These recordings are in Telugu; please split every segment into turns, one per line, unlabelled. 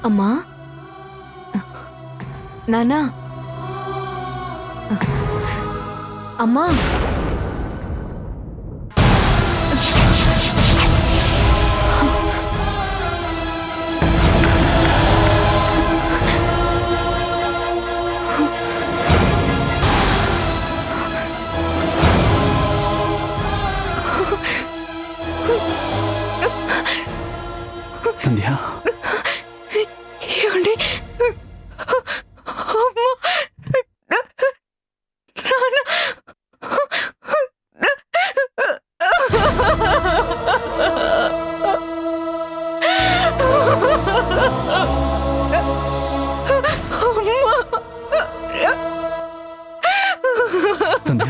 అమ్మా నానా అమ్మా
సంధ్య
ఏమండి అమ్మా నాన్న
సంధ్య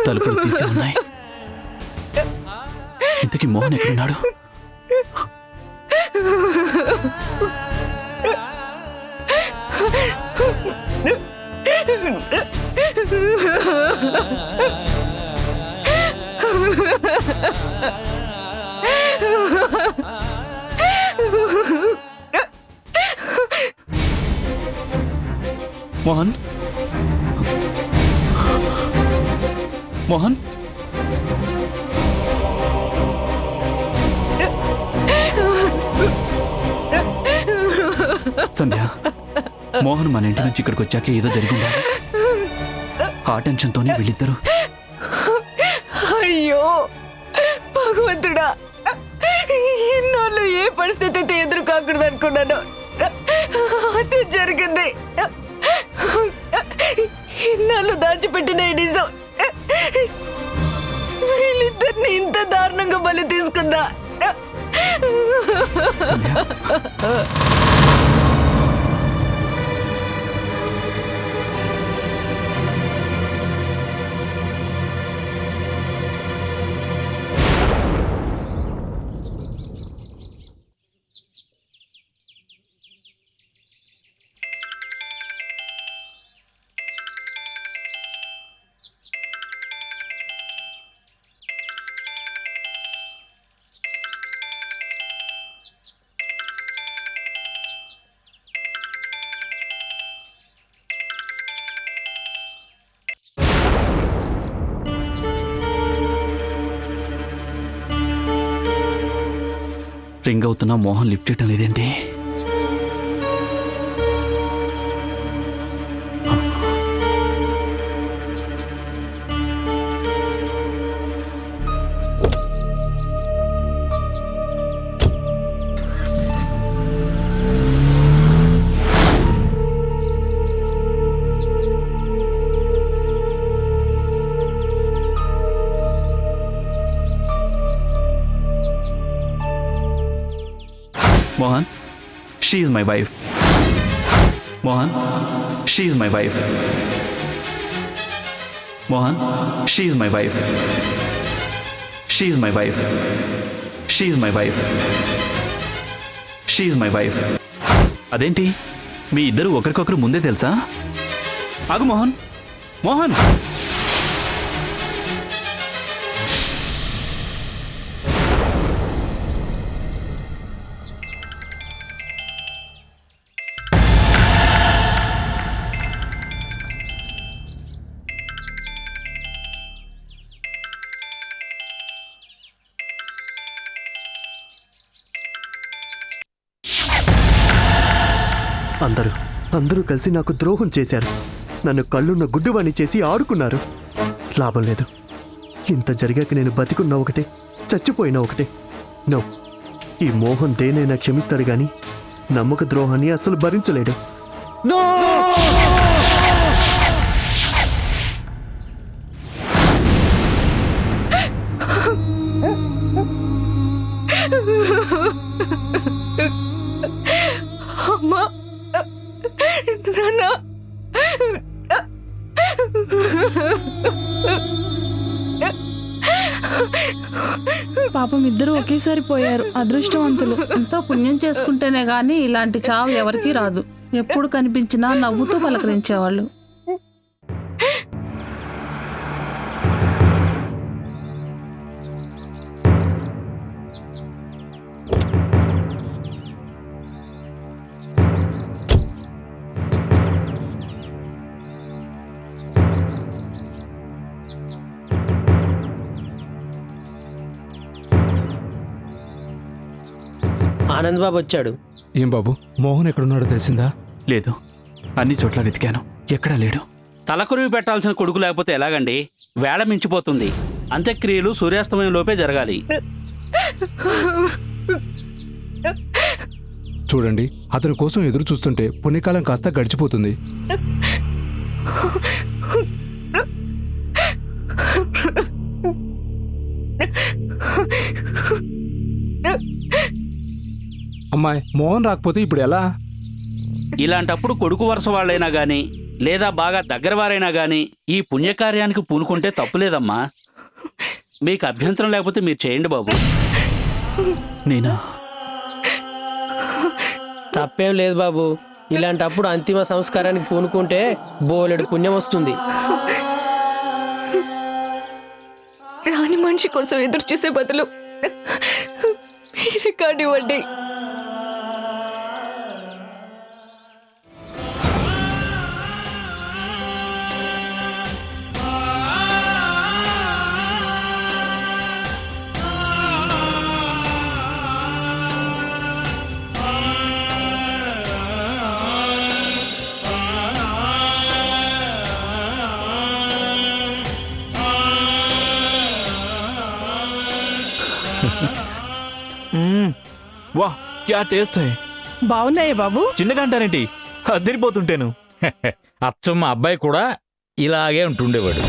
తలుపులు తీసి ఉన్నాయి. ఇంతకీ మోహన్ ఎక్కడున్నాడు? మోహన్ మోహన్ సంధ్య, మోహన్ మన ఇంటి నుంచి ఇక్కడికి వచ్చాక ఏదో జరిగిందా? ఆ టెన్షన్తోనే వీళ్ళిద్దరు.
అయ్యో భగవంతుడా, ఇన్నాళ్ళు ఏ పరిస్థితి అయితే ఎదురు కాకూడదు అనుకున్నాను, అదే జరిగింది. ఇన్నాళ్ళు దాచిపెట్టిన ఈ నిజం వీళ్ళిద్దరిని ఇంత దారుణంగా బలి తీసుకుందా?
సంధ్య, రింగ్ అవుతున్నా మోహన్ లిఫ్ట్ చేయటం లేదేంటి? Mohan, she is my wife. Mohan, she is my wife. Mohan, she is my wife. She is my wife. She is my wife. She is my wife. అదేంటి మీ ఇద్దరు ఒకరికొకరు ముందే తెలుసా? ఆగు మోహన్, మోహన్.
అందరూ కలిసి నాకు ద్రోహం చేశారు. నన్ను కళ్ళున్న గుడ్డివాణ్ణి చేసి ఆడుకున్నారు. లాభం లేదు. ఇంత జరిగాక నేను బతికున్నా ఒకటే, చచ్చిపోయినా ఒకటే. నో, ఈ మోహన్ దేనైనా క్షమిస్తాడు గాని నమ్మక ద్రోహాన్ని అసలు భరించలేడు. నో!
అమ్మా నాన్న,
పాపం ఇద్దరు ఒకేసారి పోయారు. అదృష్టవంతులు. ఎంతో పుణ్యం చేసుకుంటేనే గాని ఇలాంటి చావు ఎవరికీ రాదు. ఎప్పుడు కనిపించినా నవ్వుతూ పలకరించేవాళ్ళు.
ఆనంద్ బాబు వచ్చాడు.
ఏం బాబు, మోహన్ ఎక్కడున్నాడో తెలిసిందా?
లేదు, అన్ని చోట్ల వెతికాను, ఎక్కడా లేడు.
తలకొరివి పెట్టాల్సిన కొడుకు లేకపోతే ఎలాగండి? వేళ మించిపోతుంది. అంత్యక్రియలు సూర్యాస్తమయం లోపే జరగాలి.
చూడండి, అతని కోసం ఎదురు చూస్తుంటే పుణ్యకాలం కాస్త గడిచిపోతుంది. అమ్మాయి, మోహన్ రాకపోతే ఇప్పుడు ఎలా?
ఇలాంటప్పుడు కొడుకు వరుస వాళ్ళైనా గాని లేదా బాగా దగ్గర వారైనా గాని ఈ పుణ్యకార్యానికి పూనుకుంటే తప్పులేదమ్మా. మీకు అభ్యంతరం లేకపోతే మీరు చేయండి బాబు.
నేనా?
తప్పేం లేదు బాబు. ఇలాంటప్పుడు అంతిమ సంస్కారానికి పూనుకుంటే బోలెడు పుణ్యం వస్తుంది.
రాని మనిషి కోసం ఎదురు చూసే బదులు మీరే కానివ్వండి.
వా, క్యా టేస్ట్ హై.
బాగున్నాయా బాబు?
చిన్నగా అంటారేంటి? అదిరిపోతుంటేను.
అచ్చమ్మ అబ్బాయి కూడా ఇలాగే ఉంటుండేవాడు.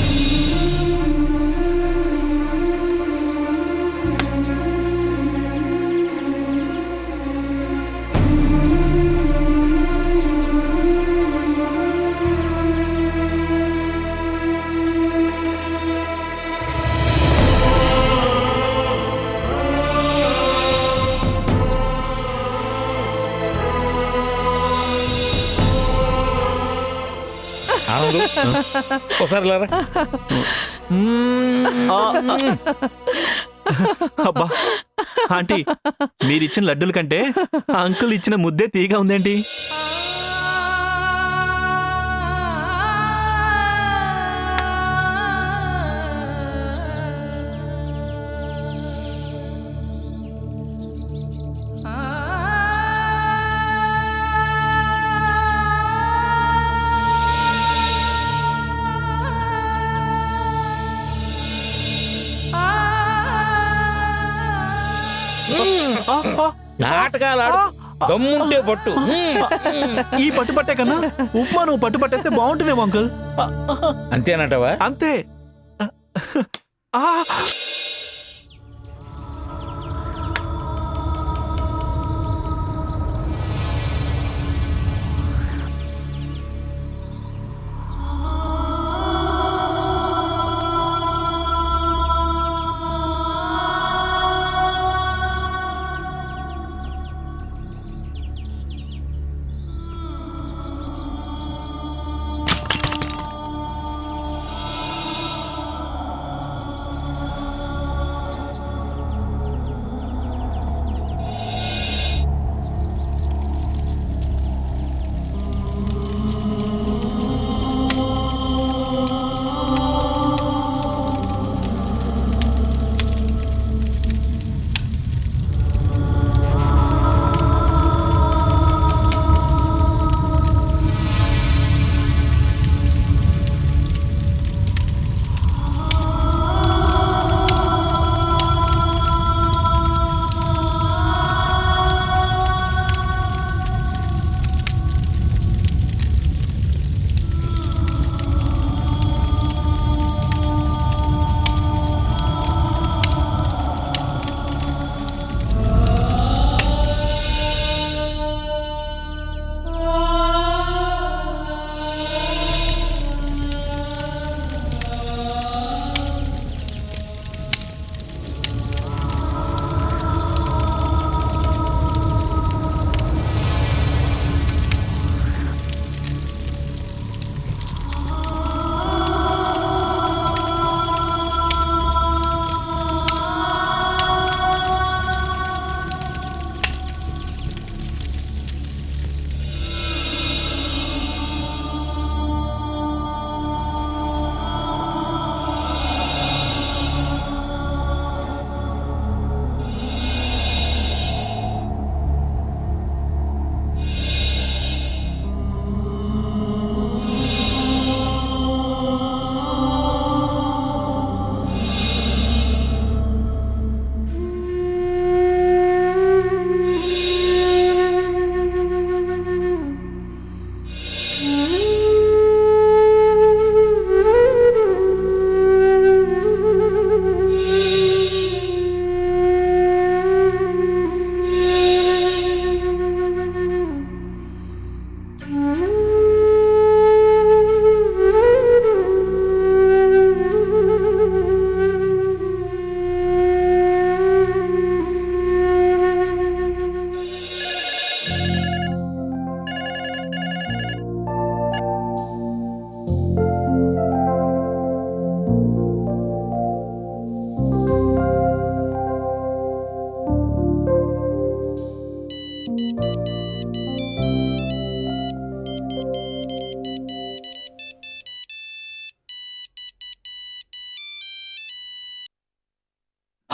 ఆనందు, ఒకసారి లేరా.
అబ్బా ఆంటీ, మీరిచ్చిన లడ్డూల కంటే ఆ అంకుల్ ఇచ్చిన ముద్దే తీగా ఉందేంటి?
నాటకాలు ఆడు, దమ్ముంటే పట్టు.
ఈ పట్టుపట్టే కన్నా ఉప్మా నువ్వు పట్టుపట్టేస్తే బాగుంటుందేమో అంకుల్.
అంతేనంటావా?
అంతే. ఆ!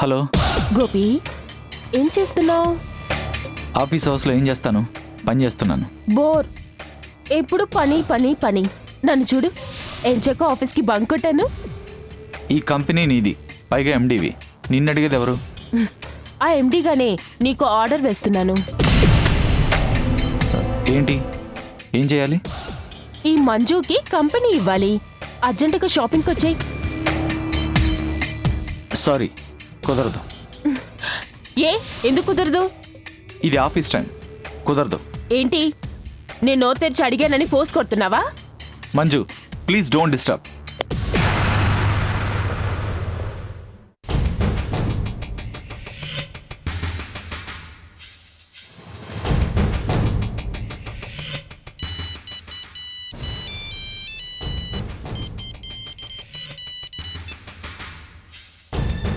హలో
గోపి, ఏం చేస్తున్నావు?
ఆఫీస్ హౌస్లో ఏం చేస్తాను? పని చేస్తున్నాను.
బోర్. ఎప్పుడు పని పని పని. నన్ను చూడు, ఎంచక్క ఆఫీస్కి బంక్ కొట్టాను.
ఈ కంపెనీ నీది, పైగా ఎండివి. నిన్ను అడిగేది ఎవరు?
ఆ ఎండీగానే నీకు ఆర్డర్ వేస్తున్నాను.
ఏంటి? ఏం చేయాలి?
ఈ మంజుకి కంపెనీ ఇవ్వాలి. అర్జెంటుగా షాపింగ్కి వచ్చాయి.
సారీ, కుదరదు.
ఎందుకు కుదరదు?
ఇది ఆఫీస్ టైం, కుదరదు.
ఏంటి, నేను నోరు తెరిచి అడిగానని పోస్ కొడుతున్నావా?
Manju, please don't disturb.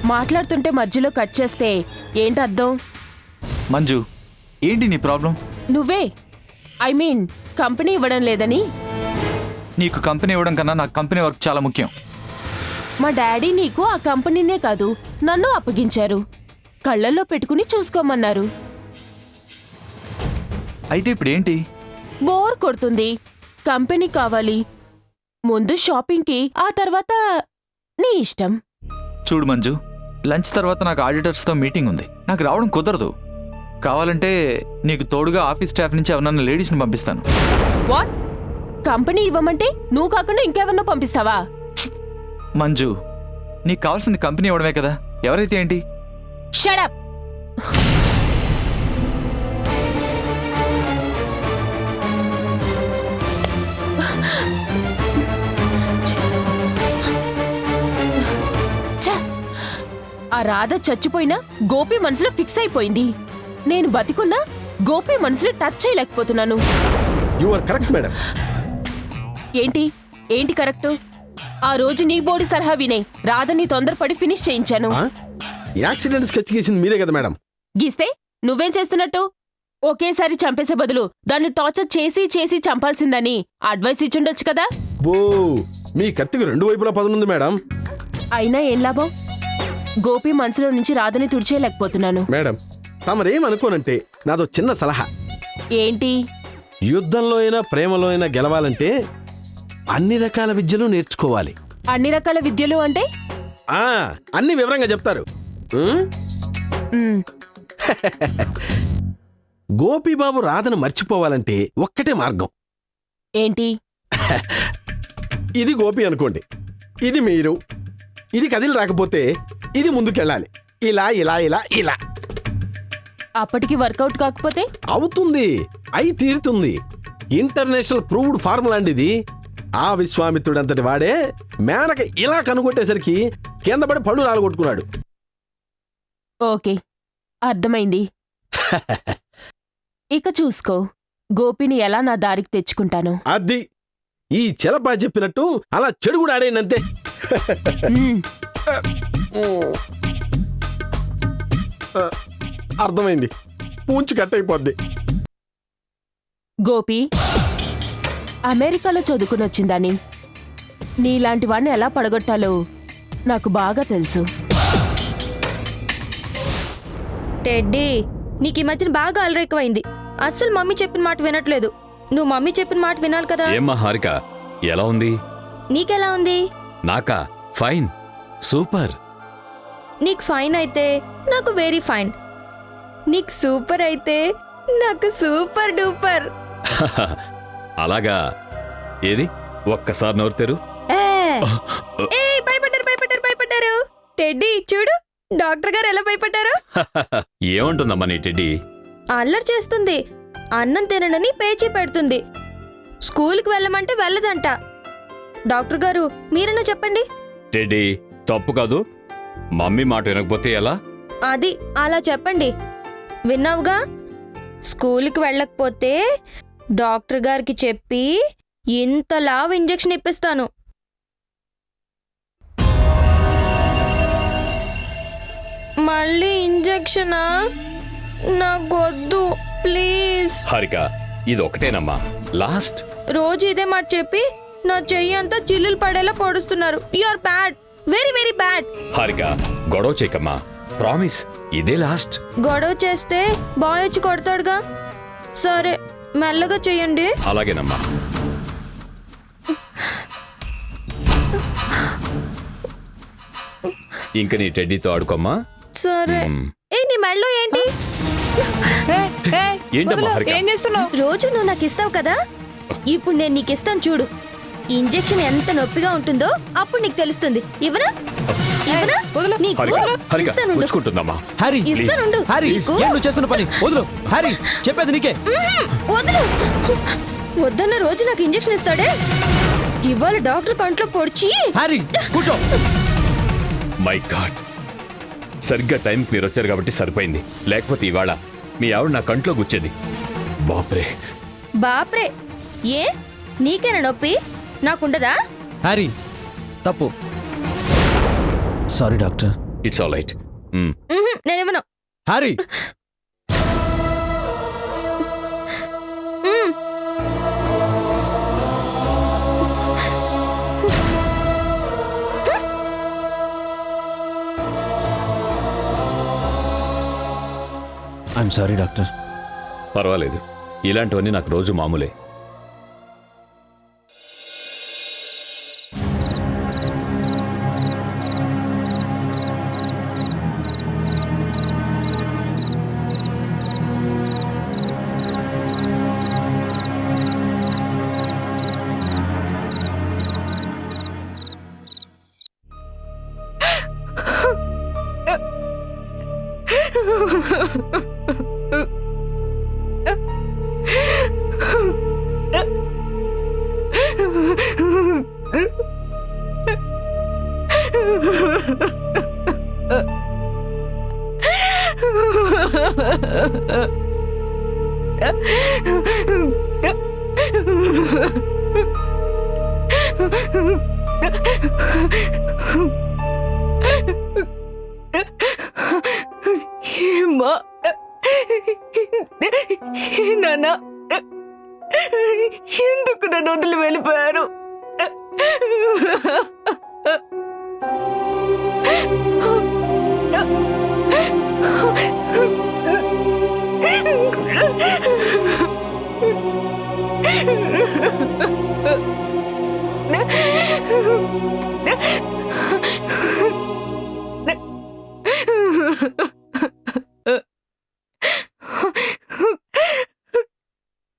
మాట్లాడుతుంటే మధ్యలో కట్ చేస్తే ఏంటి అర్థం?
మంజు, ఏంటి నీ ప్రాబ్లం?
నువ్వే, ఐ మీన్ కంపెనీ ఇవ్వడం లేదని.
నీకు కంపెనీ ఇవ్వడం కన్నా నాకు కంపెనీ వర్క్ చాలా ముఖ్యం.
మా డాడీ నీకు ఆ కంపెనీనే కాదు నన్ను అప్పగించారు. కళ్ళల్లో పెట్టుకుని చూసుకోమన్నారు.
అయితే ఇప్పుడు ఏంటి?
బోర్ కొడుతుంది, కంపెనీ కావాలి. ముందు షాపింగ్కి, ఆ తర్వాత నీ ఇష్టం.
చూడు మంజు, లంచ్ తర్వాత నాకు ఆడిటర్స్తో మీటింగ్ ఉంది. నాకు రావడం కుదరదు. కావాలంటే నీకు తోడుగా ఆఫీస్ స్టాఫ్ నుంచి ఎవరన్నా లేడీస్ని పంపిస్తాను.
వాట్? కంపెనీ ఇవ్వమంటే నువ్వు కాకుండా ఇంకెవరినో పంపిస్తావా?
మంజు, నీకు కావాల్సింది కంపెనీ ఇవ్వడమే కదా, ఎవరైతే ఏంటి?
Shut up. ఆ రాధ చచ్చిపోయినా గోపి మనసులో ఫిక్స్ అయిపోయింది. నేను బతికున్నా గోపి మనసులో టచ్ చేయలేకపోతున్నాను.
You are correct madam.
ఏంటి ఏంటి కరెక్ట్? ఆ రోజు నీ బోడి సలహా వినే రాధని తొందరపడి ఫినిష్ చేయించాను.
యాక్సిడెంట్ స్కెచ్ గీసింది మీరే కదా మేడం.
గీస్తే నువ్వేం చేస్తున్నట్టు? ఒకేసారి చంపేసే బదులు దాన్ని టార్చర్ చేసి చేసి చంపాల్సిందని అడ్వైస్ ఇచ్చుండొచ్చు కదా.
ఓ, మీ కత్తికి రెండు వైపులా పదునుంది మేడం.
అయినా ఏం లాభం? గోపి మనసులో నుంచి రాధని తుడిచేయలేకపోతున్నాను.
మేడం, తమరేమనుకోనంటే నాదో చిన్న సలహా.
ఏంటి?
యుద్ధంలో అయినా ప్రేమలో అయినా గెలవాలంటే అన్ని రకాల విద్యలు నేర్చుకోవాలి.
అన్ని రకాల విద్యలు అంటే?
అన్ని వివరంగా చెప్తారు. గోపీబాబు రాధను మర్చిపోవాలంటే ఒక్కటే మార్గం.
ఏంటి?
ఇది గోపి అనుకోండి, ఇది మీరు. ఇది కదిలి రాకపోతే ఇది ముందుకెళ్ళాలి. ఇలా ఇలా ఇలా ఇలా.
అప్పటికి వర్కౌట్ కాకపోతే?
అవుతుంది, అయి తీరుతుంది. ఇంటర్నేషనల్ ప్రూవ్డ్ ఫార్ములా అండి ఇది. ఆ విశ్వామిత్రుడంతటి వాడే మేనక ఇలా కనుగొట్టేసరికి కింద పడి పళ్ళు రాలగొట్టుకున్నాడు.
ఓకే, అర్థమైంది. ఇక చూసుకో, గోపిని ఎలా నా దారికి తెచ్చుకుంటాను.
అది ఈ చెలపా చెప్పినట్టు అలా చెడు కూడా ఆడేనంతే. అర్థమైంది, పూంచి కట్ అయిపోద్ది.
గోపి అమెరికాలో చదువుకుని వచ్చిందని నీలాంటి వాడిని ఎలా పడగొట్టాలో నాకు బాగా తెలుసు.
టెడ్డీ, నీకు ఈ మధ్యన బాగా అలరి ఎక్కువైంది. అస్సలు మమ్మీ చెప్పిన మాట వినట్లేదు. నువ్వు మమ్మీ చెప్పిన మాట వినాలి కదా.
ఏమ్మా హారిక, ఎలా ఉంది?
నీకెలా ఉంది?
నాకా ఫైన్, సూపర్.
నీకు ఫైన్ అయితే నాకు వెరీ ఫైన్. నీకు సూపర్ అయితే నాకు సూపర్ డూపర్.
అలాగా? ఏది ఒక్కసారి నోరు తెరు.
భయపడ్డారు. టెడ్డీ చూడు, డాక్టర్ గారు ఎలా భయపడ్డారు.
ఏమంటుందమ్మా నీ టెడ్డీ?
అల్లరి చేస్తుంది, అన్నం తిననని పేచీ పెడుతుంది, స్కూల్కి వెళ్ళమంటే వెళ్ళదంట. డాక్టర్ గారు మీరన్నా చెప్పండి.
టెడ్డీ, తప్పు కాదు. మమ్మీ మాట వినకపోతే ఎలా?
అది అలా చెప్పండి. విన్నావుగా, స్కూల్కి వెళ్ళకపోతే డాక్టర్ గారికి చెప్పి ఇంత లావు ఇంజెక్షన్ ఇప్పిస్తాను. మళ్ళీ ఇంజెక్షనా? నాకొద్దు ప్లీజ్.
హారిక, ఇది ఒకటేనమ్మా, లాస్ట్.
రోజు ఇదే మాట చెప్పి నా చెయ్యి అంతా చిల్లులు పడేలా పొడుస్తున్నారు. You are bad, very very bad.
Harika, గొడవ చేయకమ్మా. ప్రామిస్ ఇదే లాస్ట్.
గొడవ చేస్తే బాయ్ వచ్చి కొడతాడుగా. సరే మెల్లగా చెయ్యండి.
అలాగేనమ్మా. ఇంక నీ టెడ్డీతో ఆడుకోమ్మా.
సరే. ఏ నీ మెడలో ఏంటి?
ఏంటమ్మా హరిక?
ఏం చేస్తున్నావు?
రోజు నువ్వు నాకు ఇస్తావు కదా, ఇప్పుడు నేను నీకు ఇస్తాను చూడు. ఇంజెక్షన్ ఎంత నొప్పిగా ఉంటుందో అప్పుడు నీకు తెలుస్తుంది. ఇవ్వనా? ఇవ్వనా? నీకు
హరిక
ఇస్తానుండు.
పుచ్చుకుంటుందమ్మా.
హ్యారీ
ఇస్తానుండు.
హ్యారీ
నీకు-
ఏం నువ్వు చేస్తున్న పని వదులు. హ్యారీ చెప్పేది నీకే.
వదులు. వద్దన్న రోజు నాకు ఇంజెక్షన్ ఇస్తాడే, ఇవాళ డాక్టర్ కంట్లో పొడిచి.
హ్యారీ కూర్చో.
మై గాడ్, సరిగ్గా టైంకి మీరు వచ్చారు కాబట్టి సరిపోయింది. లేకపోతే ఇవాళ మీ ఆవిడ నా కంట్లో గుచ్చేది. బాప్రే.
బాప్రే. ఏ నీకేనా నొప్పి? నాకుండదా?
హ్యారీ తప్పు. Sorry doctor.
It's all right.
నేనేమన్నా
హ్యారీ ఐఎమ్ సారీ డాక్టర్.
పర్వాలేదు, ఇలాంటివన్నీ నాకు రోజు మామూలే.
ఏమ్మా నాన్న, ఎందుకు నన్ను వదిలి వెళ్ళిపోయారు?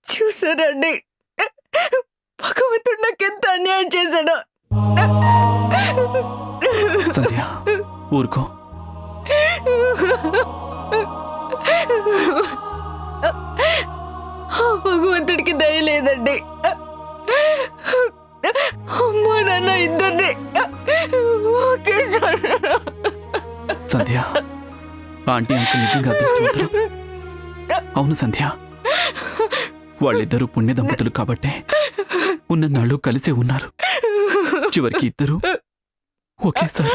చూసారండి, భగవంతుడు నాకెంత అన్యాయం చేశాడు.
సంధ్య ఊరుకో.
భగవంతుడికి దయ లేదండి. అమ్మా నాన్న ఇద్దరిని ఒకేసారి.
సంధ్య ఆంటీ అంకుల్ నిజంగా అదృష్టవంతులు. అవును సంధ్య, వాళ్ళిద్దరూ పుణ్య దంపతులు కాబట్టే ఉన్ననాళ్ళు కలిసే ఉన్నారు. చివరికి ఇద్దరు ఒకేసారి.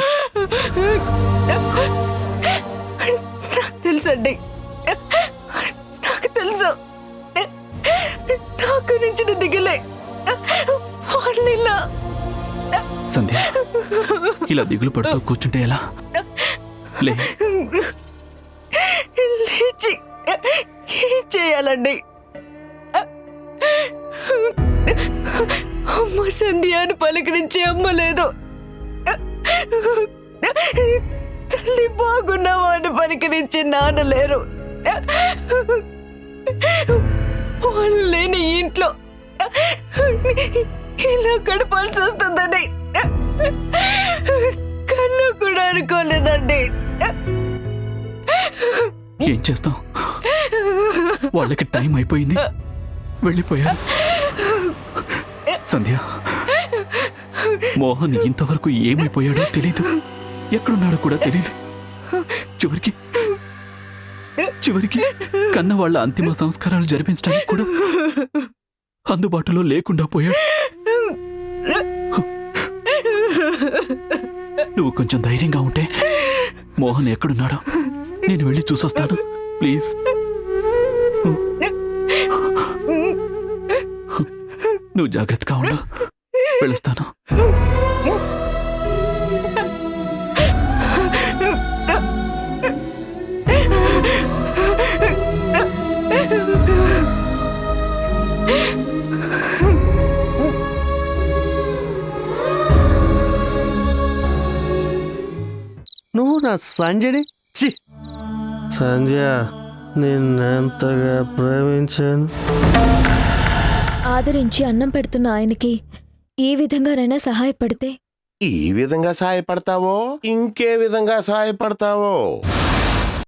నాకు తెలుసండి, నాకు తెలుసు. నా గురించి దిగలే వాళ్ళిలా.
సంధ్య ఇలా దిగులు పడుతూ కూర్చుంటే ఎలా?
లేచి ఏం చేయాలండి? అమ్మ సంధ్య అని పలకరించే అమ్మ లేదు. తల్లి బాగున్నావా అని పలకరించే నాన్న లేరు. వాళ్ళు లేని ఇంట్లో ఇలా గడపాల్సి వస్తుందని కళ్ళు కూడా అనుకోలేదండి.
ఏం చేస్తాం, వాళ్ళకి టైం అయిపోయింది, వెళ్ళిపోయారు. సంధ్య, మోహన్ ఇంతవరకు ఏమైపోయాడో తెలీదు, ఎక్కడున్నాడో కూడా తెలీదు. చివరికి కన్న వాళ్ళ అంతిమ సంస్కారాలు జరిపించడానికి కూడా అందుబాటులో లేకుండా పోయాడు. నువ్వు కొంచెం ధైర్యంగా ఉంటే మోహన్ ఎక్కడున్నాడో నేను వెళ్ళి చూసొస్తాను, ప్లీజ్. నువ్వు జాగ్రత్తగా ఉండు, వెళ్ళొస్తాను.
నా సంజయని చి సంజయ నిన్నెంతగా ప్రేమించాను.
ఆదరించి అన్నం పెడుతున్న ఆయనకి ఏ విధంగానైనా సహాయపడితే
ఈ విధంగా సహాయపడతావో ఇంకే విధంగా సహాయపడతావో